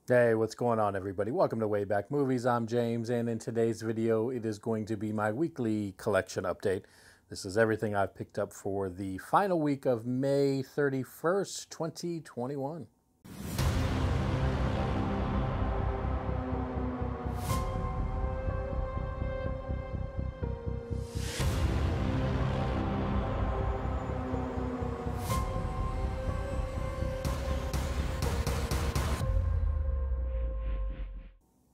Hey, what's going on, everybody? Welcome to Wayback Movies. I'm James, and in today's video, it is going to be my weekly collection update. This is everything I've picked up for the final week of May 31st, 2021.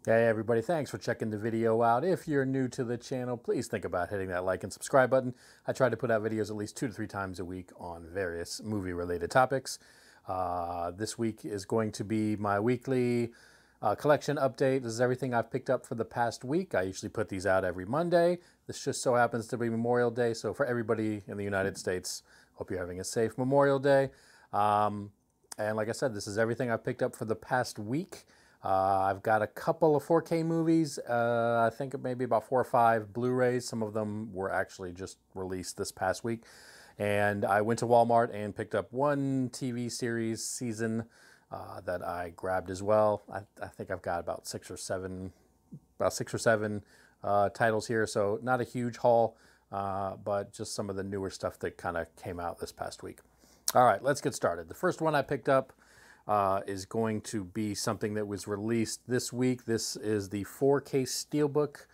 Hey everybody, thanks for checking the video out. If you're new to the channel, please think about hitting that like and subscribe button. I try to put out videos at least 2 to 3 times a week on various movie-related topics. This week is going to be my weekly collection update. This is everything I've picked up for the past week. I usually put these out every Monday. This just so happens to be Memorial Day, so for everybody in the United States, hope you're having a safe Memorial Day. And like I said, this is everything I've picked up for the past week. I've got a couple of 4K movies, I think maybe about 4 or 5 Blu-rays. Some of them were actually just released this past week. And I went to Walmart and picked up one TV series season that I grabbed as well. I think I've got about six or seven titles here, so not a huge haul, but just some of the newer stuff that kind of came out this past week. All right, let's get started. The first one I picked up is going to be something that was released this week. This is the 4K Steelbook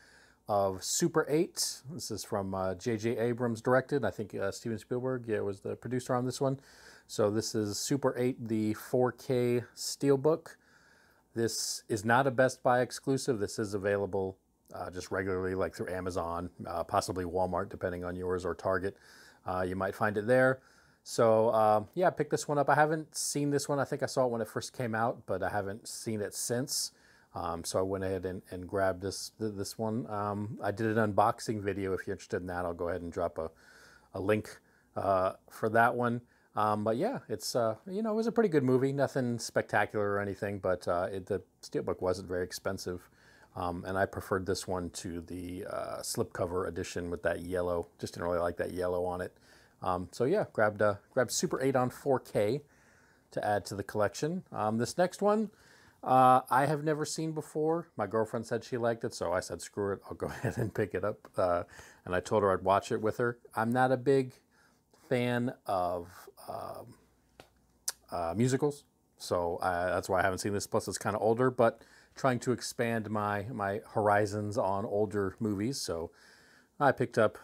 of Super 8. This is from J.J. Abrams directed. I think Steven Spielberg was the producer on this one. So this is Super 8, the 4K Steelbook. This is not a Best Buy exclusive. This is available just regularly, like through Amazon, possibly Walmart, depending on yours, or Target. You might find it there. So, yeah, I picked this one up. I haven't seen this one. I think I saw it when it first came out, but I haven't seen it since. So I went ahead and grabbed this one. I did an unboxing video. If you're interested in that, I'll go ahead and drop a link for that one. But yeah, it's, it was a pretty good movie. Nothing spectacular or anything, but the Steelbook wasn't very expensive. And I preferred this one to the slipcover edition with that yellow. Just didn't really like that yellow on it. So yeah, grabbed Super 8 on 4K to add to the collection. This next one, I have never seen before. My girlfriend said she liked it, so I said, screw it, I'll go ahead and pick it up. And I told her I'd watch it with her. I'm not a big fan of musicals, so that's why I haven't seen this. Plus, it's kind of older, but trying to expand my horizons on older movies. So I picked up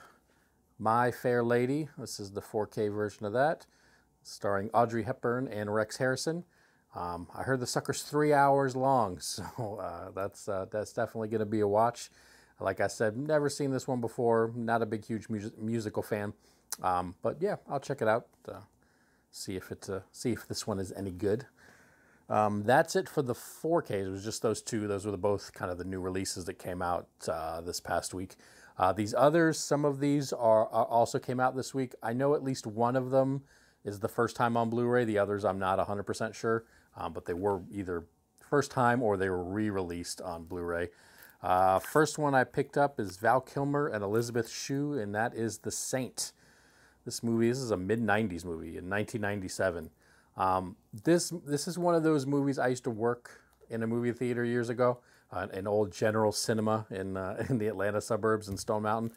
My Fair Lady. This is the 4K version of that, starring Audrey Hepburn and Rex Harrison. I heard the sucker's 3 hours long, so that's definitely going to be a watch. Like I said, never seen this one before. Not a big, huge musical fan, but yeah, I'll check it out. See if this one is any good. That's it for the 4Ks. It was just those two. Those were both kind of the new releases that came out this past week. These others, some of these are also came out this week. I know at least one of them is the first time on Blu-ray. The others I'm not 100% sure, but they were either first time or they were re-released on Blu-ray. First one I picked up is Val Kilmer and Elizabeth Shue, and that is The Saint. This is a mid-90s movie in 1997. This is one of those movies. I used to work in a movie theater years ago, an old General Cinema in the Atlanta suburbs in Stone Mountain,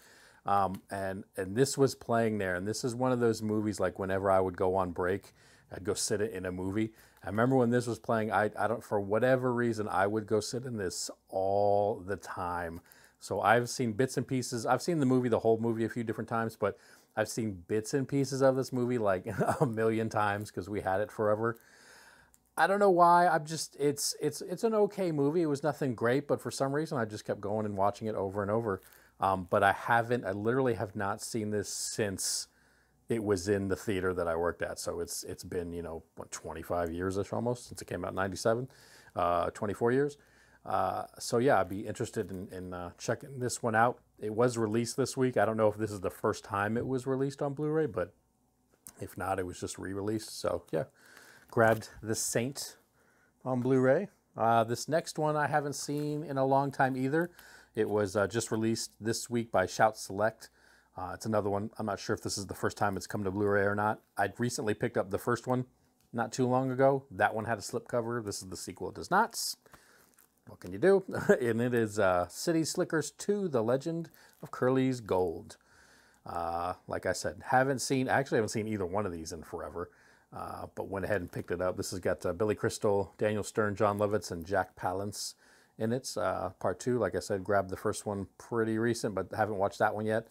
and this was playing there. And this is one of those movies, like whenever I would go on break, I'd go sit in a movie. I remember when this was playing, I don't, for whatever reason, I would go sit in this all the time. So I've seen bits and pieces. I've seen the whole movie a few different times, but I've seen bits and pieces of this movie like a million times because we had it forever. I don't know why. It's an okay movie. It was nothing great, but for some reason I just kept going and watching it over and over. But I literally have not seen this since it was in the theater that I worked at. So it's been, what, 25 years-ish almost since it came out in 97, 24 years. So yeah, I'd be interested in checking this one out. It was released this week. I don't know if this is the first time it was released on Blu-ray, but if not, it was just re-released. So yeah, grabbed The Saint on Blu-ray. This next one I haven't seen in a long time either. It was just released this week by Shout Select. It's another one. I'm not sure if this is the first time it's come to Blu-ray or not. I'd recently picked up the first one not too long ago. That one had a slipcover. This is the sequel. It does not. What can you do? And it is City Slickers 2, The Legend of Curly's Gold. Like I said, actually haven't seen either one of these in forever, but went ahead and picked it up. This has got Billy Crystal, Daniel Stern, John Lovitz, and Jack Palance in it. Part 2, like I said, grabbed the first one pretty recent, but haven't watched that one yet.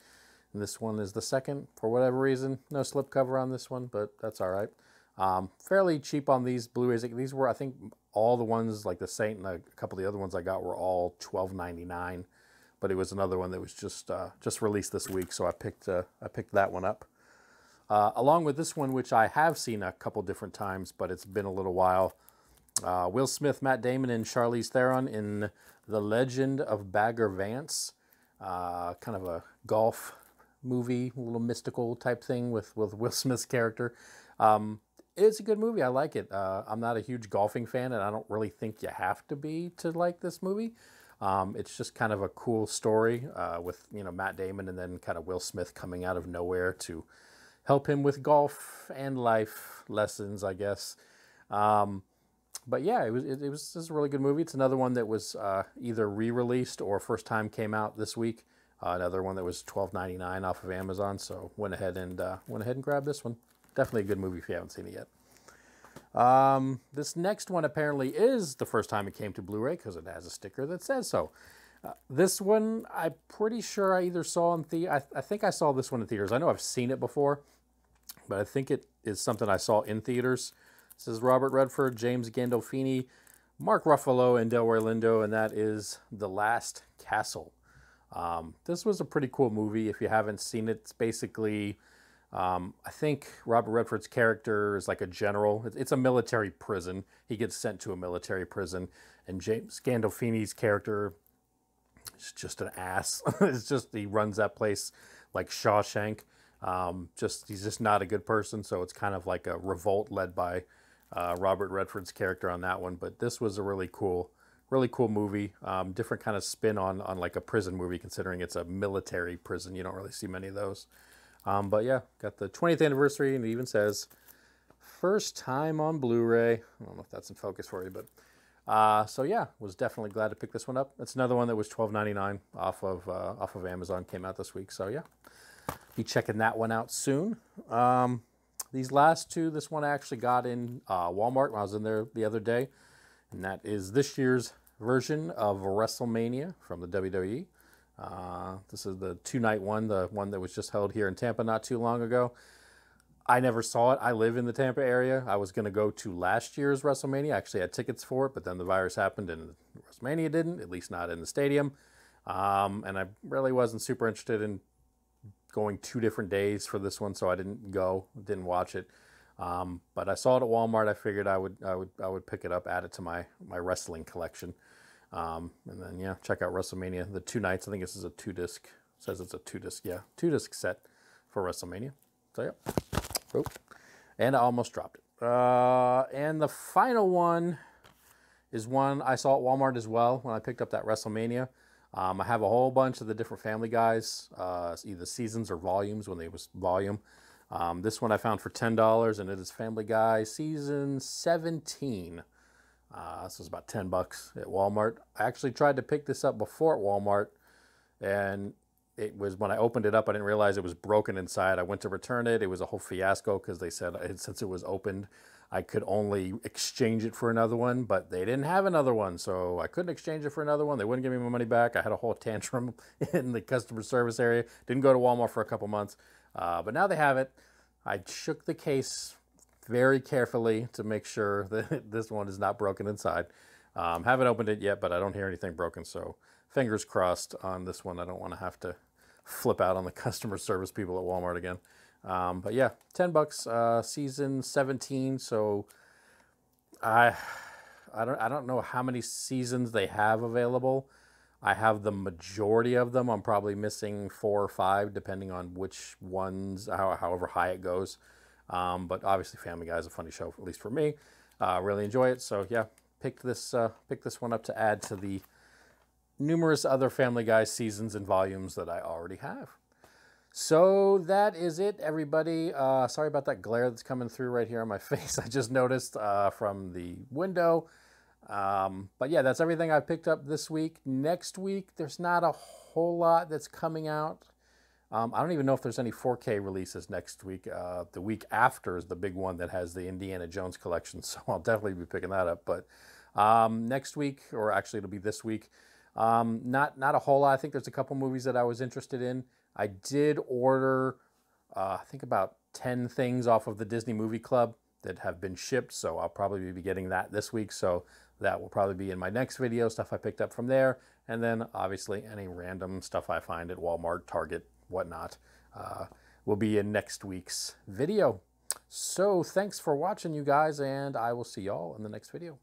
And this one is the second, for whatever reason. No slipcover on this one, but that's all right. Fairly cheap on these Blu-rays. These were, I think, all the ones, like the Saint and a couple of the other ones I got were all $12.99. But it was another one that was just released this week, so I picked that one up. Along with this one, which I have seen a couple different times, but it's been a little while. Will Smith, Matt Damon, and Charlize Theron in The Legend of Bagger Vance. Kind of a golf movie, a little mystical type thing with Will Smith's character. It's a good movie. I like it. I'm not a huge golfing fan, and I don't really think you have to be to like this movie. It's just kind of a cool story with, Matt Damon and then kind of Will Smith coming out of nowhere to help him with golf and life lessons, I guess. But yeah, this is a really good movie. It's another one that was either re-released or first time came out this week. Another one that was $12.99 off of Amazon. So went ahead and grabbed this one. Definitely a good movie if you haven't seen it yet. This next one apparently is the first time it came to Blu-ray because it has a sticker that says so. This one, I'm pretty sure I either saw in I think I saw this one in theaters. I know I've seen it before, but I think it is something I saw in theaters. This is Robert Redford, James Gandolfini, Mark Ruffalo, and Delroy Lindo, and that is The Last Castle. This was a pretty cool movie. If you haven't seen it, it's basically... I think Robert Redford's character is like a general. It's a military prison. He gets sent to a military prison, and James Gandolfini's character is just an ass. It's just, he runs that place like Shawshank. He's just not a good person, so it's kind of like a revolt led by Robert Redford's character on that one. But this was a really cool movie. Different kind of spin on like a prison movie, considering it's a military prison. You don't really see many of those. But yeah, got the 20th anniversary, and it even says first time on Blu-ray. I don't know if that's in focus for you, but so yeah, was definitely glad to pick this one up. It's another one that was $12.99 off of Amazon. Came out this week, so yeah, be checking that one out soon. These last two, this one I actually got in Walmart when I was in there the other day, and that is this year's version of WrestleMania from the WWE. This is the two-night one, the one that was just held here in Tampa not too long ago. I never saw it. I live in the Tampa area. I was going to go to last year's WrestleMania. I actually had tickets for it, but then the virus happened and WrestleMania didn't, at least not in the stadium. And I really wasn't super interested in going 2 different days for this one, so I didn't didn't watch it. But I saw it at Walmart. I figured I would pick it up, add it to my wrestling collection. And then, yeah, check out WrestleMania The Two Nights. I think this is a 2-disc. Says it's a 2-disc, yeah. 2-disc set for WrestleMania. So, yeah. Oh, and I almost dropped it. And the final one is one I saw at Walmart as well when I picked up that WrestleMania. I have a whole bunch of the different Family Guys, either seasons or volumes when they was volume. This one I found for $10, and it is Family Guy Season 17. This was about $10 at Walmart. I actually tried to pick this up before at Walmart, and it was when I opened it up, I didn't realize it was broken inside. I went to return it. It was a whole fiasco because they said since it was opened, I could only exchange it for another one, but they didn't have another one, so I couldn't exchange it for another one. They wouldn't give me my money back. I had a whole tantrum in the customer service area. Didn't go to Walmart for a couple months, but now they have it. I shook the case very carefully to make sure that this one is not broken inside. Haven't opened it yet, but I don't hear anything broken, so fingers crossed on this one. I don't want to have to flip out on the customer service people at Walmart again. But yeah, $10, season 17. So I don't know how many seasons they have available. I have the majority of them. I'm probably missing 4 or 5, depending on which ones, however high it goes. But obviously Family Guy is a funny show, at least for me. Really enjoy it. So yeah, picked this one up to add to the numerous other Family Guy seasons and volumes that I already have. So that is it, everybody. Sorry about that glare that's coming through right here on my face. I just noticed from the window. But yeah, that's everything I picked up this week. Next week, there's not a whole lot that's coming out. I don't even know if there's any 4K releases next week. The week after is the big one that has the Indiana Jones collection, so I'll definitely be picking that up. But next week, or actually it'll be this week, not a whole lot. I think there's a couple movies that I was interested in. I did order, I think about 10 things off of the Disney Movie Club that have been shipped, so I'll probably be getting that this week. So that will probably be in my next video, stuff I picked up from there. And then obviously any random stuff I find at Walmart, Target, whatnot, will be in next week's video. So thanks for watching, you guys, and I will see y'all in the next video.